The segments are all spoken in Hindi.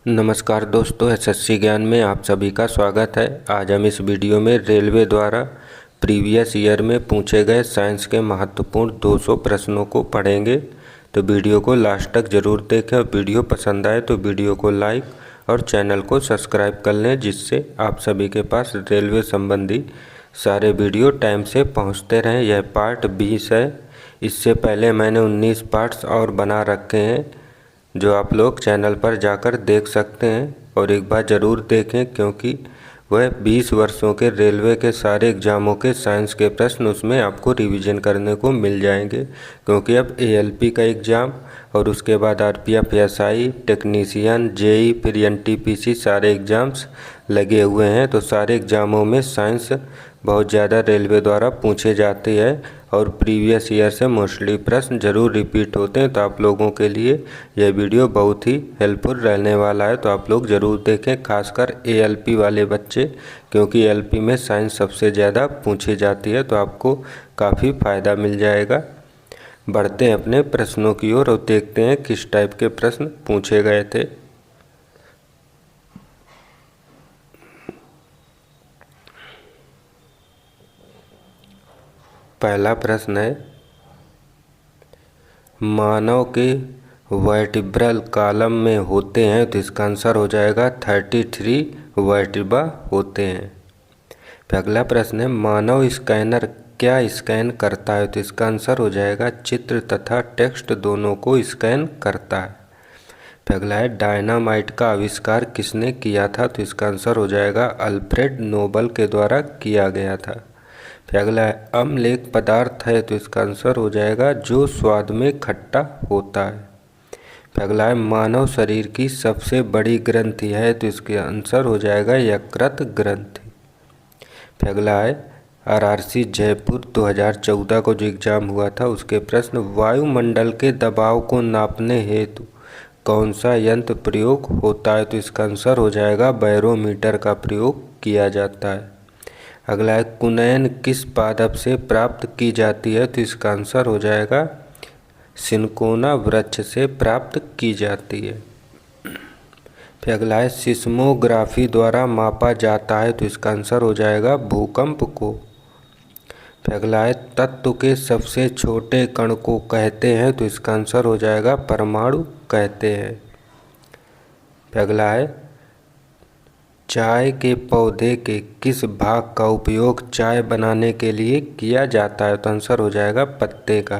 नमस्कार दोस्तों, एसएससी ज्ञान में आप सभी का स्वागत है। आज हम इस वीडियो में रेलवे द्वारा प्रीवियस ईयर में पूछे गए साइंस के महत्वपूर्ण 200 प्रश्नों को पढ़ेंगे। तो वीडियो को लास्ट तक ज़रूर देखें और वीडियो पसंद आए तो वीडियो को लाइक और चैनल को सब्सक्राइब कर लें, जिससे आप सभी के पास रेलवे संबंधी सारे वीडियो टाइम से पहुँचते रहें। यह पार्ट 20 है। इससे पहले मैंने 19 पार्ट्स और बना रखे हैं जो आप लोग चैनल पर जाकर देख सकते हैं, और एक बार ज़रूर देखें क्योंकि वह 20 वर्षों के रेलवे के सारे एग्ज़ामों के साइंस के प्रश्न उसमें आपको रिवीजन करने को मिल जाएंगे। क्योंकि अब एएलपी का एग्ज़ाम और उसके बाद आरपीएफ, एसआई, टेक्नीशियन, जेई, फिर एनटीपीसी सारे एग्ज़ाम्स लगे हुए हैं। तो सारे एग्ज़ामों में साइंस बहुत ज़्यादा रेलवे द्वारा पूछे जाते हैं और प्रीवियस ईयर से मोस्टली प्रश्न ज़रूर रिपीट होते हैं। तो आप लोगों के लिए यह वीडियो बहुत ही हेल्पफुल रहने वाला है, तो आप लोग ज़रूर देखें, खासकर एएलपी वाले बच्चे, क्योंकि एएलपी में साइंस सबसे ज़्यादा पूछी जाती है। तो आपको काफ़ी फ़ायदा मिल जाएगा। बढ़ते हैं अपने प्रश्नों की ओर और देखते हैं किस टाइप के प्रश्न पूछे गए थे। पहला प्रश्न है, मानव के वर्टिब्रल कॉलम में होते हैं। तो इसका आंसर हो जाएगा 33 वर्टिब्रा होते हैं। अगला प्रश्न है, मानव स्कैनर क्या स्कैन करता है। तो इसका आंसर हो जाएगा चित्र तथा टेक्स्ट दोनों को स्कैन करता है। अगला है, डायनामाइट का आविष्कार किसने किया था। तो इसका आंसर हो जाएगा अल्फ्रेड नोबल के द्वारा किया गया था। अगला है, अम्ल एक पदार्थ है। तो इसका आंसर हो जाएगा जो स्वाद में खट्टा होता है। अगला है, मानव शरीर की सबसे बड़ी ग्रंथि है। तो इसका आंसर हो जाएगा यकृत ग्रंथि। अगला है, आरआरसी जयपुर 2014 को जो एग्जाम हुआ था उसके प्रश्न, वायुमंडल के दबाव को नापने हेतु कौन सा यंत्र प्रयोग होता है। तो इसका आंसर हो जाएगा बैरोमीटर का प्रयोग किया जाता है। अगला है, कुनैन किस पादप से प्राप्त की जाती है। तो इसका आंसर हो जाएगा सिनकोना वृक्ष से प्राप्त की जाती है। फिर अगला है, सिस्मोग्राफी द्वारा मापा जाता है। तो इसका आंसर हो जाएगा भूकंप को। फिर अगला है, तत्व के सबसे छोटे कण को कहते हैं। तो इसका आंसर हो जाएगा परमाणु कहते हैं। फिर अगला है, चाय के पौधे के किस भाग का उपयोग चाय बनाने के लिए किया जाता है। तो आंसर हो जाएगा पत्ते का।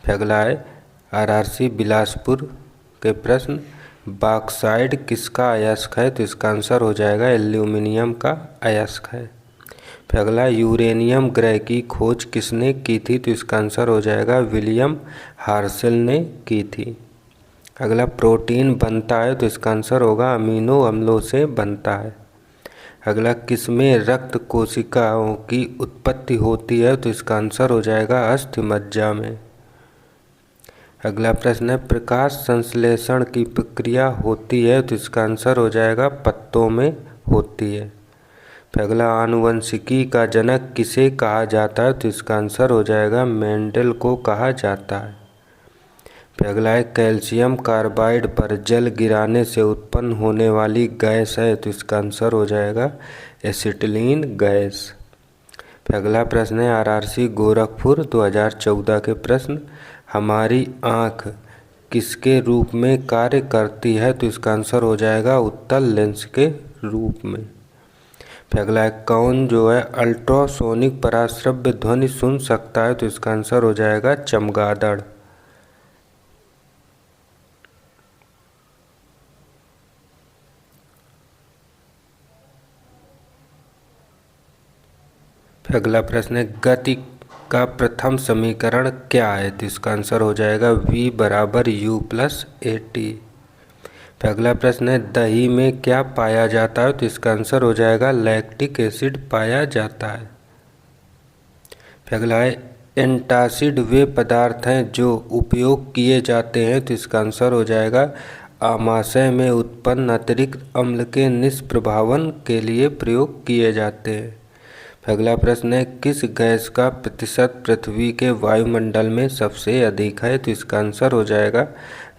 फिर अगला है, आरआरसी बिलासपुर के प्रश्न, बॉक्साइट किसका अयस्क है। तो इसका आंसर हो जाएगा एल्यूमिनियम का अयस्क है। फिर अगला, यूरेनियम ग्रह की खोज किसने की थी। तो इसका आंसर हो जाएगा विलियम हार्शेल ने की थी। अगला, प्रोटीन बनता है। तो इसका आंसर होगा अमीनो अम्लों से बनता है। अगला, किसमें रक्त कोशिकाओं की उत्पत्ति होती है। तो इसका आंसर हो जाएगा अस्थि मज्जा में। अगला प्रश्न है, प्रकाश संश्लेषण की प्रक्रिया होती है। तो इसका आंसर हो जाएगा पत्तों में होती है। फिर अगला, आनुवंशिकी का जनक किसे कहा जाता है। तो इसका आंसर हो जाएगा मेंडल को कहा जाता है। फिर अगला है, कैल्शियम कार्बाइड पर जल गिराने से उत्पन्न होने वाली गैस है। तो इसका आंसर हो जाएगा एसिटिलीन गैस। फिर अगला प्रश्न है, आरआरसी गोरखपुर 2014 के प्रश्न, हमारी आँख किसके रूप में कार्य करती है। तो इसका आंसर हो जाएगा उत्तल लेंस के रूप में। फिर अगला है, कौन जो है अल्ट्रासोनिक पराश्रव्य ध्वनि सुन सकता है। तो इसका आंसर हो जाएगा चमगादड़। फिर अगला प्रश्न है, गति का प्रथम समीकरण क्या है। तो इसका आंसर हो जाएगा v बराबर u प्लस ए टी। फिर अगला प्रश्न है, दही में क्या पाया जाता है। तो इसका आंसर हो जाएगा लैक्टिक एसिड पाया जाता है। फिर अगला है, एंटासिड वे पदार्थ हैं जो उपयोग किए जाते हैं। तो इसका आंसर हो जाएगा आमाशय में उत्पन्न अतिरिक्त अम्ल के निष्प्रभावन के लिए प्रयोग किए जाते हैं। अगला प्रश्न है, किस गैस का प्रतिशत पृथ्वी के वायुमंडल में सबसे अधिक है। तो इसका आंसर हो जाएगा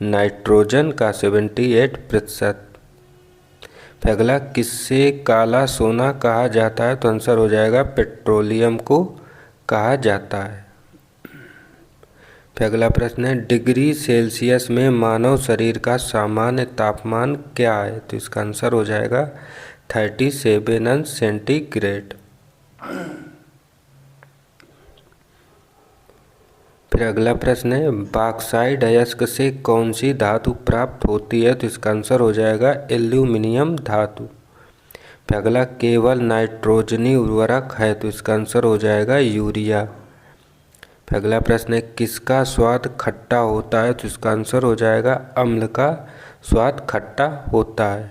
नाइट्रोजन का 78%। फिर अगला, किससे काला सोना कहा जाता है? तो आंसर हो जाएगा पेट्रोलियम को कहा जाता है। फिर अगला प्रश्न है, डिग्री सेल्सियस में मानव शरीर का सामान्य तापमान क्या है? तो इसका आंसर हो जाएगा 37 अंश सेंटीग्रेड। फिर अगला प्रश्न है, बॉक्साइट अयस्क से कौन सी धातु प्राप्त होती है? तो इसका आंसर हो जाएगा एल्यूमिनियम धातु। फिर अगला, केवल नाइट्रोजनी उर्वरक है? तो इसका आंसर हो जाएगा यूरिया। फिर अगला प्रश्न है, किसका स्वाद खट्टा होता है? तो इसका आंसर हो जाएगा अम्ल का स्वाद खट्टा होता है।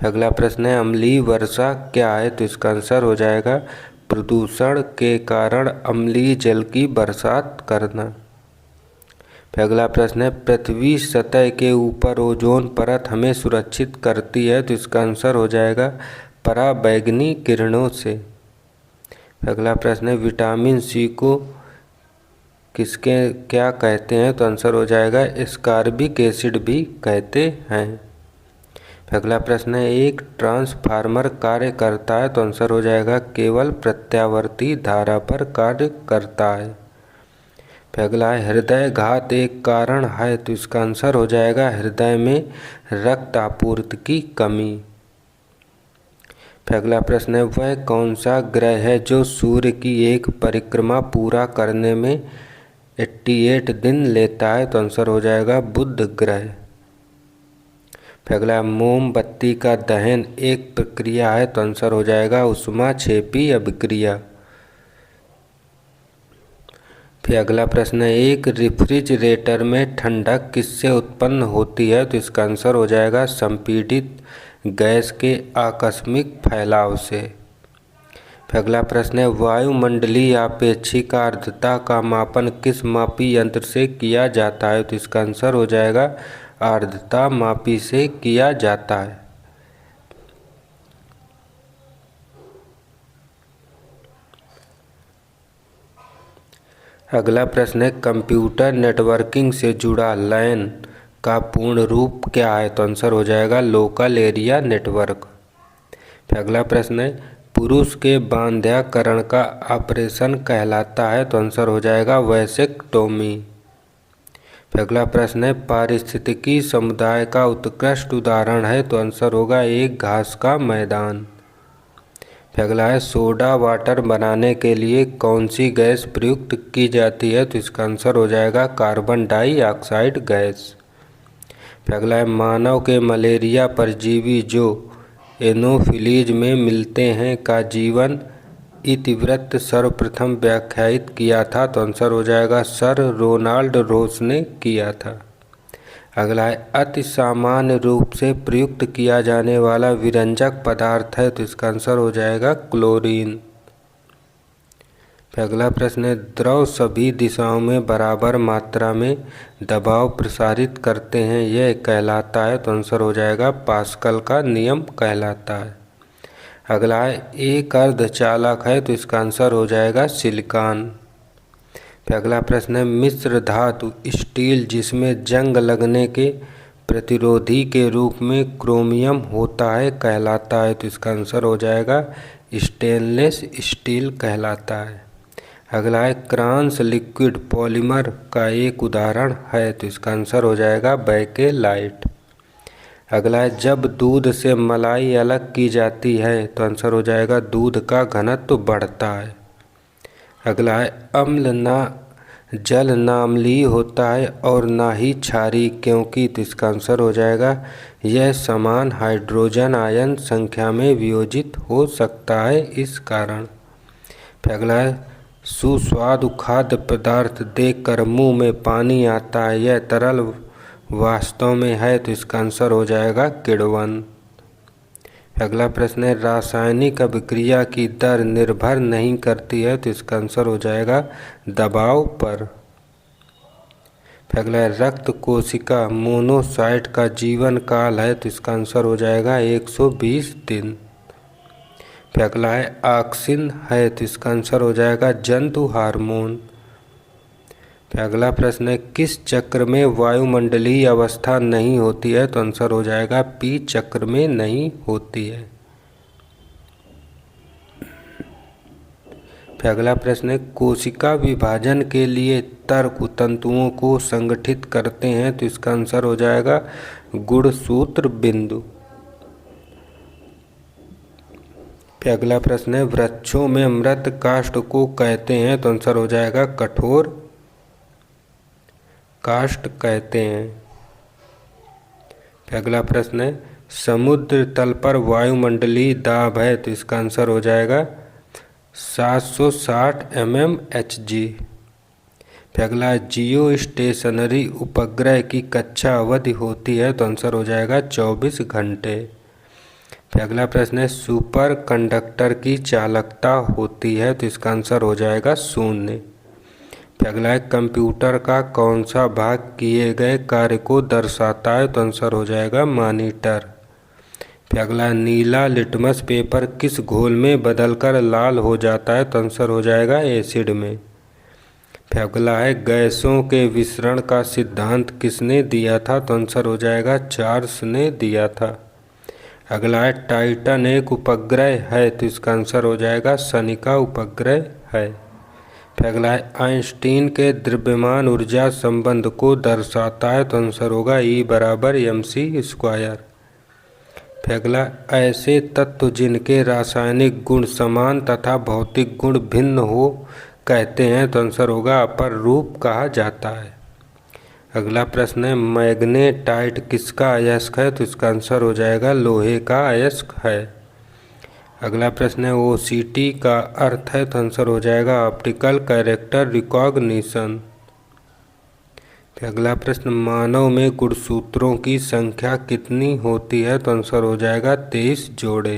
फिर अगला प्रश्न है, अम्लीय वर्षा क्या है? तो इसका आंसर हो जाएगा प्रदूषण के कारण अम्लीय जल की बरसात करना। फिर अगला प्रश्न है, पृथ्वी सतह के ऊपर ओजोन परत हमें सुरक्षित करती है? तो इसका आंसर हो जाएगा पराबैंगनी किरणों से। फिर अगला प्रश्न है, विटामिन सी को किसके क्या कहते हैं? तो आंसर हो जाएगा एस्कॉर्बिक एसिड भी कहते हैं। फिर अगला प्रश्न है, एक ट्रांसफार्मर कार्य करता है? तो आंसर हो जाएगा केवल प्रत्यावर्ती धारा पर कार्य करता है। फिर अगला है, हृदय घात एक कारण है? तो इसका आंसर हो जाएगा हृदय में रक्त आपूर्ति की कमी। फिर अगला प्रश्न है, वह कौन सा ग्रह है जो सूर्य की एक परिक्रमा पूरा करने में 88 दिन लेता है? तो आंसर हो जाएगा बुध ग्रह। फिर अगला, मोमबत्ती का दहन एक प्रक्रिया है? तो आंसर हो जाएगा ऊष्माक्षेपी अभिक्रिया। फिर अगला प्रश्न है, एक रेफ्रिजरेटर में ठंडक किससे उत्पन्न होती है? तो इसका आंसर हो जाएगा संपीड़ित गैस के आकस्मिक फैलाव से। फिर अगला प्रश्न है, वायुमंडलीय आपेक्षिक आर्द्रता का मापन किस मापी यंत्र से किया जाता है? तो इसका आंसर हो जाएगा आर्द्रता मापी से किया जाता है। अगला प्रश्न है, कंप्यूटर नेटवर्किंग से जुड़ा लैन का पूर्ण रूप क्या है? तो आंसर हो जाएगा लोकल एरिया नेटवर्क। फिर अगला प्रश्न है, पुरुष के बांध्याकरण का ऑपरेशन कहलाता है? तो आंसर हो जाएगा वैसेक्टोमी। फिर अगला प्रश्न है, पारिस्थितिकी समुदाय का उत्कृष्ट उदाहरण है? तो आंसर होगा एक घास का मैदान। फिर अगला है, सोडा वाटर बनाने के लिए कौन सी गैस प्रयुक्त की जाती है? तो इसका आंसर हो जाएगा कार्बन डाइऑक्साइड गैस। फिर अगला है, मानव के मलेरिया परजीवी जो एनोफिलीज में मिलते हैं का जीवन इतिवृत्त सर्वप्रथम व्याख्यायित किया था? तो आंसर हो जाएगा सर रोनाल्ड रोस ने किया था। अगला है, अति सामान्य रूप से प्रयुक्त किया जाने वाला विरंजक पदार्थ है? तो इसका आंसर हो जाएगा क्लोरीन। फिर अगला प्रश्न है, द्रव सभी दिशाओं में बराबर मात्रा में दबाव प्रसारित करते हैं, यह कहलाता है? तो आंसर हो जाएगा पास्कल का नियम कहलाता है। अगला है, एक अर्धचालक है? तो इसका आंसर हो जाएगा सिलिकॉन। फिर अगला प्रश्न है, मिश्र धातु स्टील जिसमें जंग लगने के प्रतिरोधी के रूप में क्रोमियम होता है कहलाता है? तो इसका आंसर हो जाएगा स्टेनलेस स्टील कहलाता है। अगला है, क्रांस लिक्विड पॉलीमर का एक उदाहरण है? तो इसका आंसर हो जाएगा बैकेलाइट। अगला है, जब दूध से मलाई अलग की जाती है? तो आंसर हो जाएगा दूध का घनत्व बढ़ता है। अगला है, अम्ल ना जल ना अम्लीय होता है और ना ही क्षारीय क्योंकि? तो इसका आंसर हो जाएगा यह समान हाइड्रोजन आयन संख्या में वियोजित हो सकता है इस कारण। फिर अगला है, सुस्वादु खाद्य पदार्थ देखकर मुंह में पानी आता है, यह तरल वास्तव में है? तो इसका आंसर हो जाएगा किण्वन। अगला प्रश्न है, रासायनिक अभिक्रिया की दर निर्भर नहीं करती है? तो इसका आंसर हो जाएगा दबाव पर। अगला है, रक्त कोशिका मोनोसाइट का जीवन काल है? तो इसका आंसर हो जाएगा 120 दिन। अगला है, ऑक्सिन है? तो इसका आंसर हो जाएगा जंतु हार्मोन। फिर अगला प्रश्न है किस चक्र में वायुमंडलीय अवस्था नहीं होती है, तो आंसर हो जाएगा पी चक्र में नहीं होती है। फिर अगला प्रश्न है कोशिका विभाजन के लिए तर्क तंतुओं को संगठित करते हैं, तो इसका आंसर हो जाएगा गुणसूत्र बिंदु। फिर अगला प्रश्न है वृक्षों में मृत काष्ठ को कहते हैं, तो आंसर हो जाएगा कठोर काष्ठ कहते हैं। फिर अगला प्रश्न है समुद्र तल पर वायुमंडलीय दाब है, तो इसका आंसर हो जाएगा 760 mmHg। फिर अगला जियो स्टेशनरी उपग्रह की कक्षा अवधि होती है, तो आंसर हो जाएगा 24 घंटे। फिर अगला प्रश्न है सुपर कंडक्टर की चालकता होती है, तो इसका आंसर हो जाएगा 0। फिर अगला है कंप्यूटर का कौन सा भाग किए गए कार्य को दर्शाता है, तो आंसर हो जाएगा मॉनिटर। फिर अगला नीला लिटमस पेपर किस घोल में बदलकर लाल हो जाता है, तो आंसर हो जाएगा एसिड में। फिर अगला है गैसों के विसरण का सिद्धांत किसने दिया था, तो आंसर हो जाएगा चार्ल्स ने दिया था। अगला है टाइटन एक उपग्रह है, तो इसका आंसर हो जाएगा शनि का उपग्रह है। फिर अगला है आइंस्टीन के द्रव्यमान ऊर्जा संबंध को दर्शाता है, तो आंसर होगा E = mc²। फिर अगला ऐसे तत्व जिनके रासायनिक गुण समान तथा भौतिक गुण भिन्न हो कहते हैं, तो आंसर होगा अपर रूप कहा जाता है। अगला प्रश्न है मैग्नेटाइट किसका अयस्क है, तो इसका आंसर हो जाएगा लोहे का अयस्क है। अगला प्रश्न है OCT का अर्थ है, तो आंसर हो जाएगा ऑप्टिकल कैरेक्टर रिकॉग्निशन। फिर अगला प्रश्न मानव में गुणसूत्रों की संख्या कितनी होती है, तो आंसर हो जाएगा 23 जोड़े।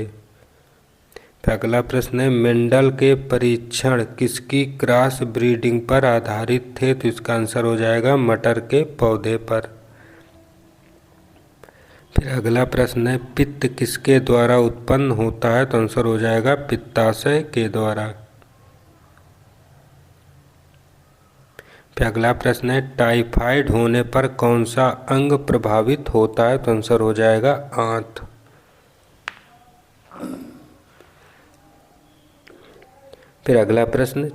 फिर अगला प्रश्न है मेंडल के परीक्षण किसकी क्रॉस ब्रीडिंग पर आधारित थे, तो इसका आंसर हो जाएगा मटर के पौधे पर। फिर अगला प्रश्न है पित्त किसके द्वारा उत्पन्न होता है, तो आंसर हो जाएगा पित्ताशय के द्वारा। फिर अगला प्रश्न है टाइफाइड होने पर कौन सा अंग प्रभावित होता है, तो आंसर हो जाएगा आंत। फिर अगला प्रश्न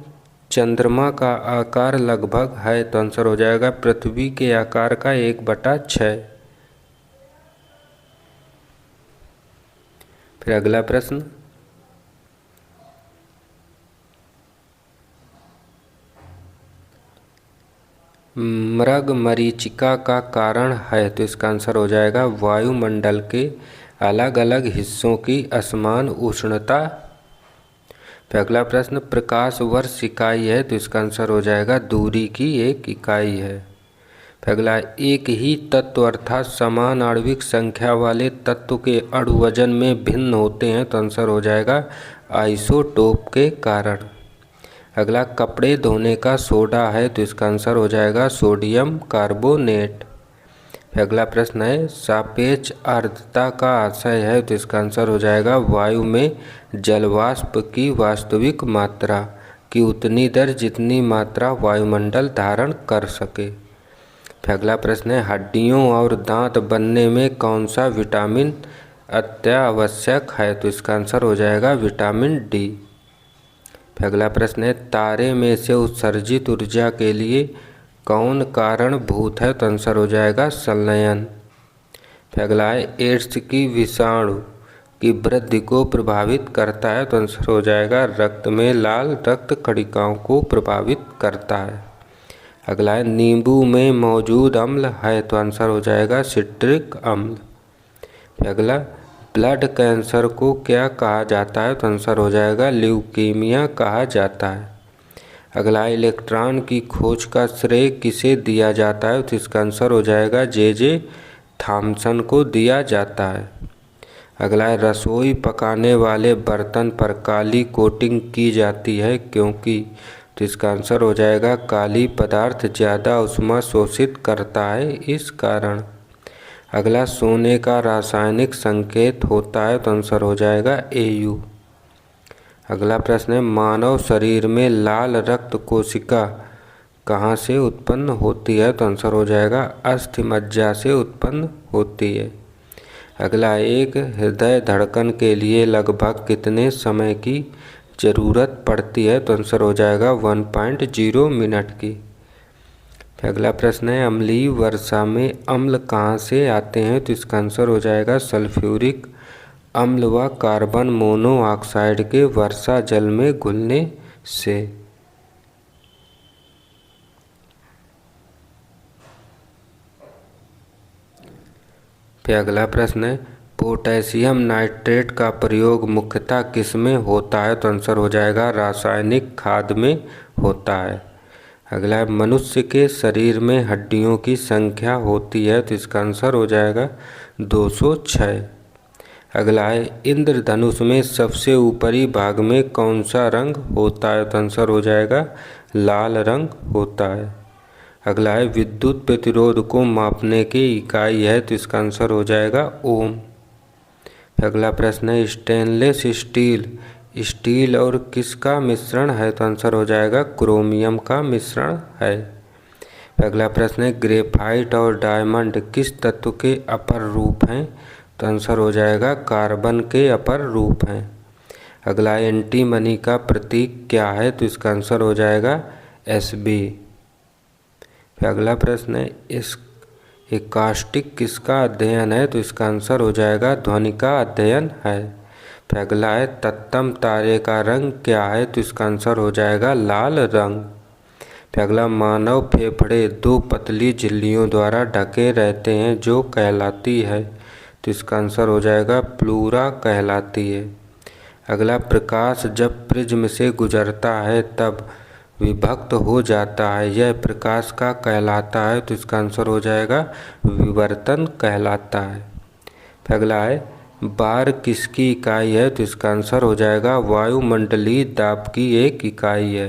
चंद्रमा का आकार लगभग है, तो आंसर हो जाएगा पृथ्वी के आकार का 1/6। फिर अगला प्रश्न मृगमरीचिका का कारण है, तो इसका आंसर हो जाएगा वायुमंडल के अलग अलग हिस्सों की असमान उष्णता। फिर अगला प्रश्न प्रकाश वर्ष इकाई है, तो इसका आंसर हो जाएगा दूरी की एक इकाई है। फिर अगला एक ही तत्व अर्थात समान आणविक संख्या वाले तत्व के अणु वजन में भिन्न होते हैं, तो आंसर हो जाएगा आइसोटोप के कारण। अगला कपड़े धोने का सोडा है, तो इसका आंसर हो जाएगा सोडियम कार्बोनेट। फिर अगला प्रश्न है सापेक्ष आर्द्रता का आशय है, तो इसका आंसर हो जाएगा वायु में जलवाष्प की वास्तविक मात्रा की उतनी दर जितनी मात्रा वायुमंडल धारण कर सके। फिर अगला प्रश्न है हड्डियों और दांत बनने में कौन सा विटामिन अत्यावश्यक है, तो इसका आंसर हो जाएगा विटामिन डी। फिर अगला प्रश्न है तारे में से उत्सर्जित ऊर्जा के लिए कौन कारणभूत है, तो आंसर हो जाएगा संलयन। फिर अगला है एड्स की विषाणु की वृद्धि को प्रभावित करता है, तो आंसर हो जाएगा रक्त में लाल रक्त कणिकाओं को प्रभावित करता है। अगला है नींबू में मौजूद अम्ल है, तो आंसर हो जाएगा सिट्रिक अम्ल। फिर अगला ब्लड कैंसर को क्या कहा जाता है, तो आंसर हो जाएगा ल्यूकीमिया कहा जाता है। अगला इलेक्ट्रॉन की खोज का श्रेय किसे दिया जाता है, तो इसका आंसर हो जाएगा जे थॉमसन को दिया जाता है। अगला रसोई पकाने वाले बर्तन पर काली कोटिंग की जाती है क्योंकि, तो इसका आंसर हो जाएगा काली पदार्थ ज़्यादा ऊष्मा शोषित करता है इस कारण। अगला सोने का रासायनिक संकेत होता है, तो आंसर हो जाएगा Au। अगला प्रश्न है मानव शरीर में लाल रक्त कोशिका कहाँ से उत्पन्न होती है? तो आंसर हो जाएगा अस्थि मज्जा से उत्पन्न होती है। अगला, एक हृदय धड़कन के लिए लगभग कितने समय की ज़रूरत पड़ती है? तो आंसर हो जाएगा 1.0 मिनट की। अगला प्रश्न है, अम्लीय वर्षा में अम्ल कहाँ से आते हैं? तो इसका आंसर हो जाएगा सल्फ्यूरिक अम्ल व कार्बन मोनोऑक्साइड के वर्षा जल में घुलने से। अगला प्रश्न है, पोटेशियम नाइट्रेट का प्रयोग मुख्यतः किस में होता है? तो आंसर हो जाएगा रासायनिक खाद में होता है। अगला है, मनुष्य के शरीर में हड्डियों की संख्या होती है? तो इसका आंसर हो जाएगा 206। अगला है, इंद्रधनुष में सबसे ऊपरी भाग में कौन सा रंग होता है? तो आंसर हो जाएगा लाल रंग होता है। अगला है, विद्युत प्रतिरोध को मापने की इकाई है? तो इसका आंसर हो जाएगा ओम। अगला प्रश्न है, स्टेनलेस स्टील और किसका मिश्रण है? तो आंसर हो जाएगा क्रोमियम का मिश्रण है। अगला प्रश्न है, ग्रेफाइट और डायमंड किस तत्व के अपर रूप हैं? तो आंसर हो जाएगा कार्बन के अपर रूप हैं। अगला, एंटीमनी का प्रतीक क्या है? तो इसका आंसर हो जाएगा Sb। अगला प्रश्न है, इस एकास्टिक किसका अध्ययन है? तो इसका आंसर हो जाएगा ध्वनि का अध्ययन है। अगला है, तत्तम तारे का रंग क्या है? तो इसका आंसर हो जाएगा लाल रंग। अगला, मानव फेफड़े दो पतली झिल्लियों द्वारा ढके रहते हैं जो कहलाती है? तो इसका आंसर हो जाएगा प्लूरा कहलाती है। अगला, प्रकाश जब प्रिज्म से गुजरता है तब विभक्त हो जाता है, यह प्रकाश का कहलाता है? तो इसका आंसर हो जाएगा विवर्तन कहलाता है। अगला है, बार किसकी इकाई है? तो इसका आंसर हो जाएगा वायुमंडलीय दाब की एक इकाई है।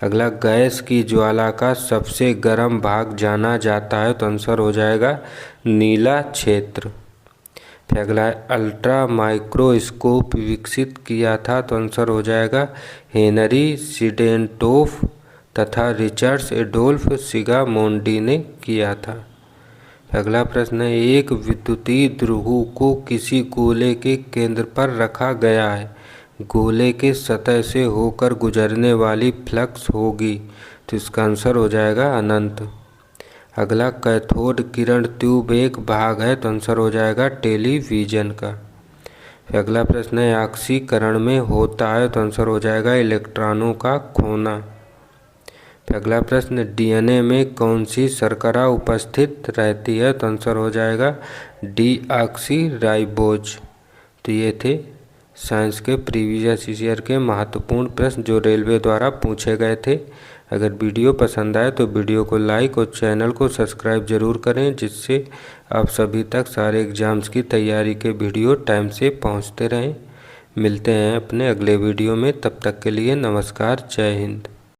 अगला, गैस की ज्वाला का सबसे गर्म भाग जाना जाता है? तो आंसर हो जाएगा नीला क्षेत्र। अगला है, अल्ट्रा माइक्रोस्कोप विकसित किया था? तो आंसर हो जाएगा हेनरी सिडेंटोफ तथा रिचर्ड एडोल्फ सिगामोंडी ने किया था। अगला प्रश्न है, एक विद्युतीय ध्रुव को किसी गोले के केंद्र पर रखा गया है, गोले के सतह से होकर गुजरने वाली फ्लक्स होगी? तो इसका आंसर हो जाएगा अनंत। अगला, कैथोड किरण ट्यूब एक भाग है? तो आंसर हो जाएगा टेलीविजन का। अगला प्रश्न है, ऑक्सीकरण में होता है? तो आंसर हो जाएगा इलेक्ट्रॉनों का खोना। अगला प्रश्न, डीएनए में कौन सी शर्करा उपस्थित रहती है? तो आंसर हो जाएगा डीऑक्सीराइबोज। तो ये थे साइंस के प्रीवियस ईयर के महत्वपूर्ण प्रश्न जो रेलवे द्वारा पूछे गए थे। अगर वीडियो पसंद आए तो वीडियो को लाइक और चैनल को सब्सक्राइब जरूर करें, जिससे आप सभी तक सारे एग्ज़ाम्स की तैयारी के वीडियो टाइम से पहुंचते रहें। मिलते हैं अपने अगले वीडियो में, तब तक के लिए नमस्कार, जय हिंद।